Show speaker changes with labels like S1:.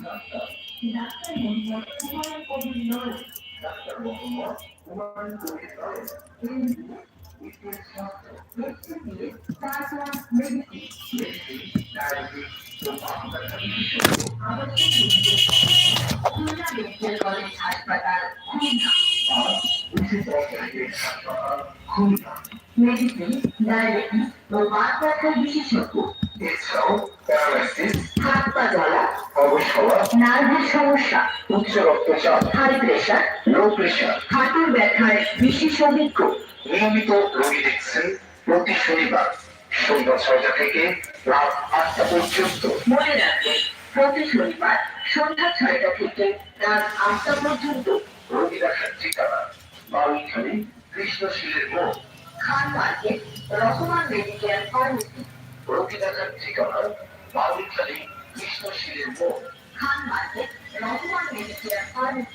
S1: doctor Mohammad Humayun Kabir নয়, doctor Mohammad Humayun Kabir নয়, কিন্তু বিশেষ স্বাস্থ্য হচ্ছে দিয়ে তারপর মেডিসিন মেডিসিন ডায়াবেটিস ও মাথা বিশেষজ্ঞ আবশ্যক খুলনা মেডিকেল কলেজ হাসপাতাল খুলনা আর বিশেষ হাসপাতাল খুলনা মেডিসিন ডায়াবেটিস ও বাত ব্যথার বিশেষজ্ঞ এছাড়াও প্যারালাইসিস হাত পা জ্বালা অবসর নার্ভের সমস্যা উচ্চ রক্তচাপ হাই প্রেশার লো প্রেশার হাঁটুর ব্যথার বিশেষ অভিজ্ঞ নিয়মিত রোগী দেখছেন প্রতি শনিবার সন্ধ্যা ৬টা থেকে রাত ৮টা পর্যন্ত মনে রাখবেন প্রতি শনিবার সন্ধ্যা ৬টা থেকে রাত ৮টা পর্যন্ত রোগী দেখার ঠিকানা বাউলখালী কৃষ্ণশীলের মোড় খান মার্কেট রহমান মেডিকেল ফার্মেসি রোগী দেখার ঠিকানা বাউলখালী কৃষ্ণশীলের মোড় খান মার্কেট রহমান মেডিকেল ফার্মেসি